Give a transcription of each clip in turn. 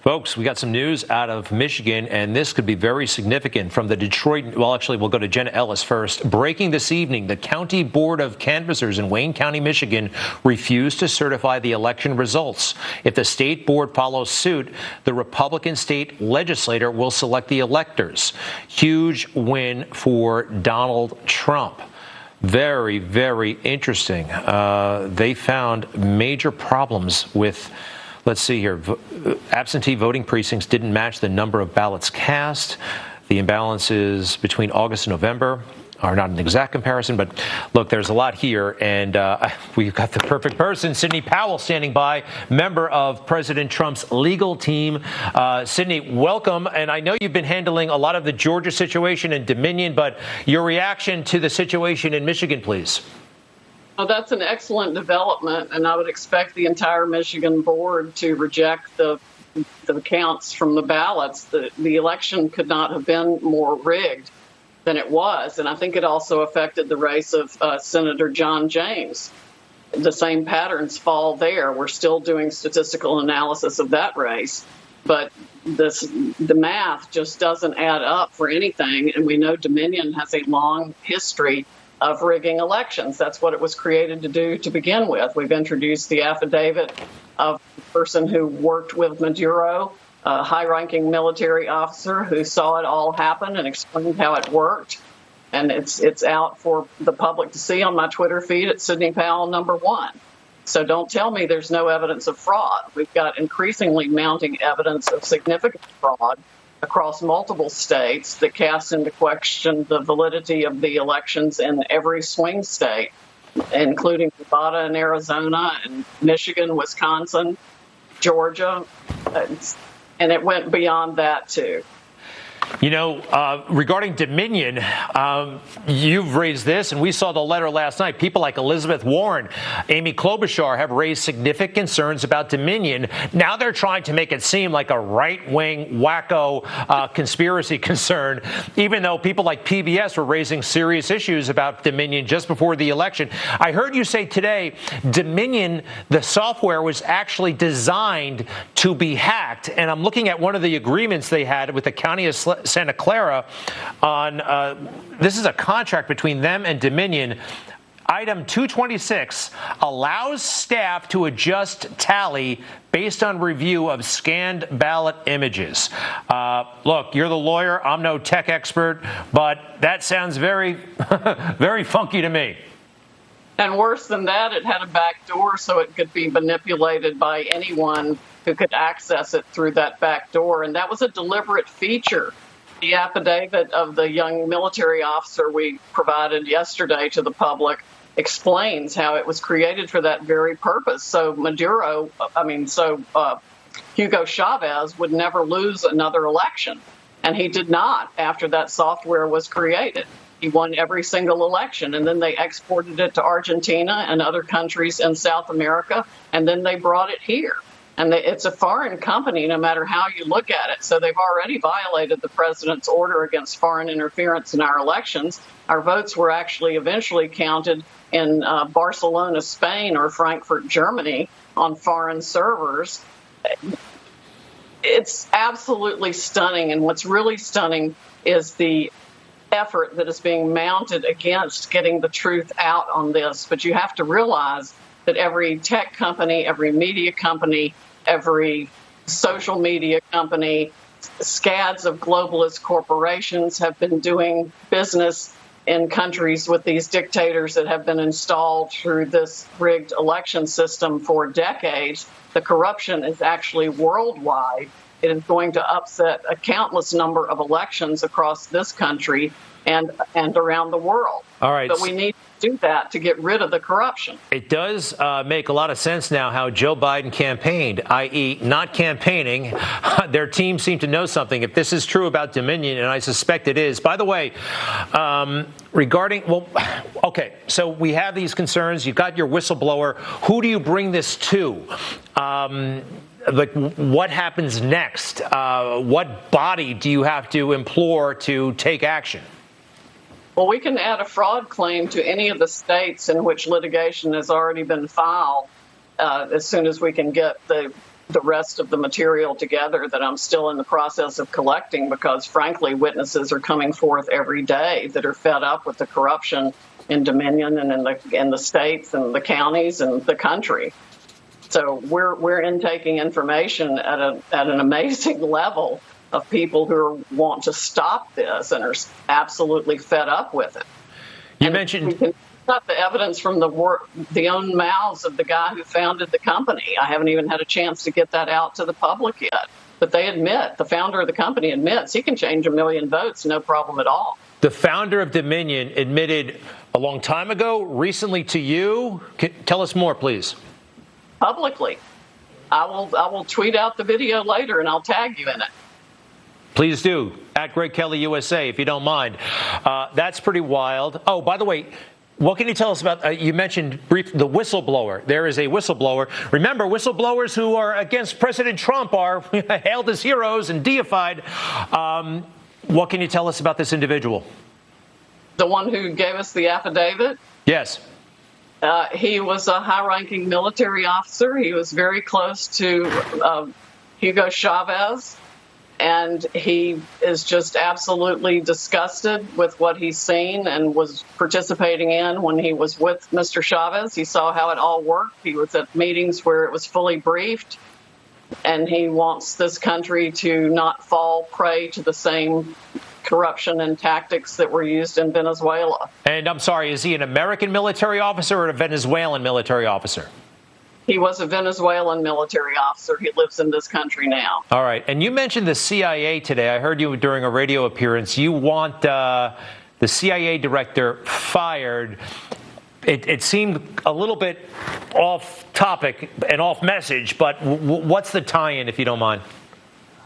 Folks, we got some news out of Michigan, and this could be very significant from the Detroit. Well, actually, we'll go to Jenna Ellis first. Breaking this evening, the County Board of Canvassers in Wayne County, Michigan, refused to certify the election results. If the state board follows suit, the Republican state legislator will select the electors. Huge win for Donald Trump. Very, very interesting. They found major problems with, let's see here, absentee voting precincts didn't match the number of ballots cast. The imbalances between August and November are not an exact comparison, but look, there's a lot here, and we've got the perfect person, Sidney Powell, standing by, member of President Trump's legal team. Sidney, welcome, and I know you've been handling a lot of the Georgia situation and Dominion, but your reaction to the situation in Michigan, please. Well, that's an excellent development, and I would expect the entire Michigan board to reject the counts from the ballots. The election could not have been more rigged than it was, and I think it also affected the race of Senator John James. The same patterns fall there. We're still doing statistical analysis of that race, but the math just doesn't add up for anything, and we know Dominion has a long history of rigging elections. That's what it was created to do to begin with. We've introduced the affidavit of the person who worked with Maduro, a high-ranking military officer who saw it all happen and explained how it worked. And it's out for the public to see on my Twitter feed at Sidney Powell #1. So don't tell me there's no evidence of fraud. We've got increasingly mounting evidence of significant fraud across multiple states that casts into question the validity of the elections in every swing state, including Nevada and Arizona and Michigan, Wisconsin, Georgia, and it went beyond that, too. You know, regarding Dominion, you've raised this, and we saw the letter last night. People like Elizabeth Warren, Amy Klobuchar have raised significant concerns about Dominion. Now they're trying to make it seem like a right-wing, wacko conspiracy concern, even though people like PBS were raising serious issues about Dominion just before the election. I heard you say today Dominion, the software, was actually designed to be hacked, and I'm looking at one of the agreements they had with the county of Santa Clara on this is a contract between them and Dominion. Item 226 allows staff to adjust tally based on review of scanned ballot images. Look, you're the lawyer. I'm no tech expert, but that sounds very, very funky to me. And worse than that, it had a back door so it could be manipulated by anyone who could access it through that back door. And that was a deliberate feature. The affidavit of the young military officer we provided yesterday to the public explains how it was created for that very purpose. So Hugo Chavez would never lose another election. And he did not after that software was created. He won every single election, and then they exported it to Argentina and other countries in South America, and then they brought it here. And it's a foreign company, no matter how you look at it. So they've already violated the president's order against foreign interference in our elections. Our votes were actually eventually counted in Barcelona, Spain, or Frankfurt, Germany, on foreign servers. It's absolutely stunning. And what's really stunning is the effort that is being mounted against getting the truth out on this. But you have to realize that every tech company, every media company, every social media company, scads of globalist corporations have been doing business in countries with these dictators that have been installed through this rigged election system for decades. The corruption is actually worldwide. It is going to upset a countless number of elections across this country and around the world. All right. But we need to do that to get rid of the corruption. It does make a lot of sense now how Joe Biden campaigned, i.e. not campaigning. Their team seemed to know something. If this is true about Dominion, and I suspect it is. By the way, so we have these concerns. You've got your whistleblower. Who do you bring this to? What happens next? What body do you have to implore to take action? Well, we can add a fraud claim to any of the states in which litigation has already been filed as soon as we can get the the rest of the material together that I'm still in the process of collecting, because frankly, witnesses are coming forth every day that are fed up with the corruption in Dominion and in the states and the counties and the country. So we're intaking information at an amazing level of people who want to stop this and are absolutely fed up with it. You mentioned got the evidence from the own mouths of the guy who founded the company. I haven't even had a chance to get that out to the public yet. But they admit, the founder of the company admits he can change 1 million votes, no problem at all. The founder of Dominion admitted a long time ago, recently to you. Tell us more, please. Publicly. I will tweet out the video later and I'll tag you in it. Please do. At Greg Kelly USA, if you don't mind. That's pretty wild. Oh, by the way, what can you tell us about, you mentioned the whistleblower. There is a whistleblower. Remember, whistleblowers who are against President Trump are hailed as heroes and deified. What can you tell us about this individual? The one who gave us the affidavit? Yes. He was a high-ranking military officer. He was very close to Hugo Chavez. And he is just absolutely disgusted with what he's seen and was participating in when he was with Mr. Chavez. He saw how it all worked. He was at meetings where it was fully briefed. And he wants this country to not fall prey to the same corruption and tactics that were used in Venezuela. And I'm sorry, is he an American military officer or a Venezuelan military officer? He was a Venezuelan military officer. He lives in this country now. All right. And you mentioned the CIA today. I heard you during a radio appearance. You want the CIA director fired. It seemed a little bit off topic and off message, but what's the tie-in, if you don't mind?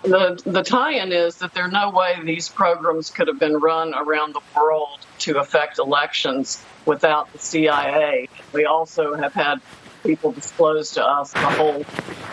The tie-in is that there's no way these programs could have been run around the world to affect elections without the CIA. We also have had people disclose to us the whole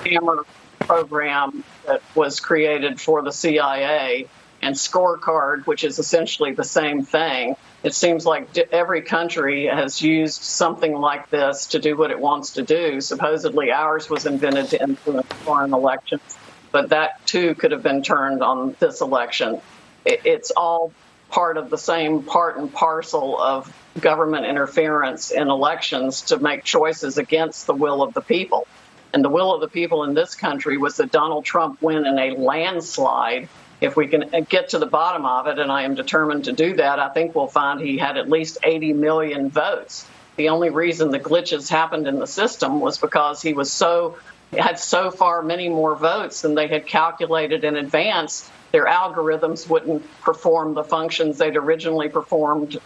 hammer program that was created for the CIA and scorecard, which is essentially the same thing. It seems like every country has used something like this to do what it wants to do. Supposedly ours was invented to influence foreign elections, but that too could have been turned on this election. It's all part of the same part and parcel of government interference in elections to make choices against the will of the people. And the will of the people in this country was that Donald Trump win in a landslide. If we can get to the bottom of it, and I am determined to do that, I think we'll find he had at least 80 million votes. The only reason the glitches happened in the system was because he had so far many more votes than they had calculated in advance. Their algorithms wouldn't perform the functions they'd originally performed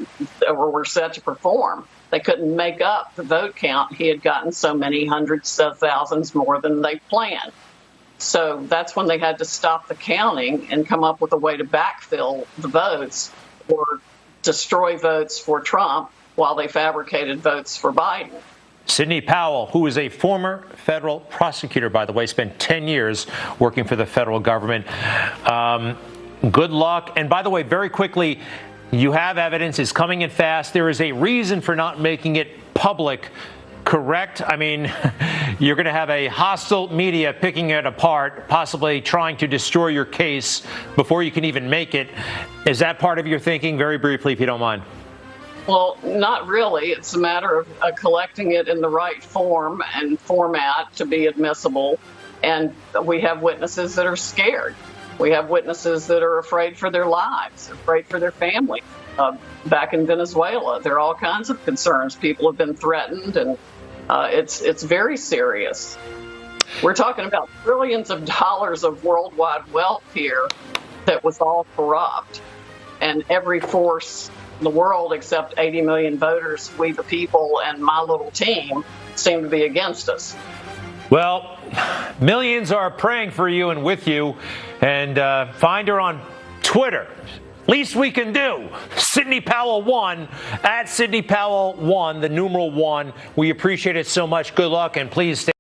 or were set to perform. They couldn't make up the vote count. He had gotten so many hundreds of thousands more than they planned. So that's when they had to stop the counting and come up with a way to backfill the votes or destroy votes for Trump while they fabricated votes for Biden. Sidney Powell, who is a former federal prosecutor, by the way, spent 10 years working for the federal government. Good luck. And by the way, very quickly, you have evidence. It's coming in fast. There is a reason for not making it public, correct? I mean, you're going to have a hostile media picking it apart, possibly trying to destroy your case before you can even make it. Is that part of your thinking? Very briefly, if you don't mind. Well, not really. It's a matter of collecting it in the right form and format to be admissible. And we have witnesses that are scared. We have witnesses that are afraid for their lives, afraid for their family. Back in Venezuela, there are all kinds of concerns. People have been threatened, and it's very serious. We're talking about trillions of dollars of worldwide wealth here that was all corrupt. And every force in the world except 80 million voters, we the people and my little team, seem to be against us. Well, millions are praying for you and with you. And find her on Twitter. Least we can do. Sidney Powell 1, at Sidney Powell 1, the numeral 1. We appreciate it so much. Good luck, and please stay.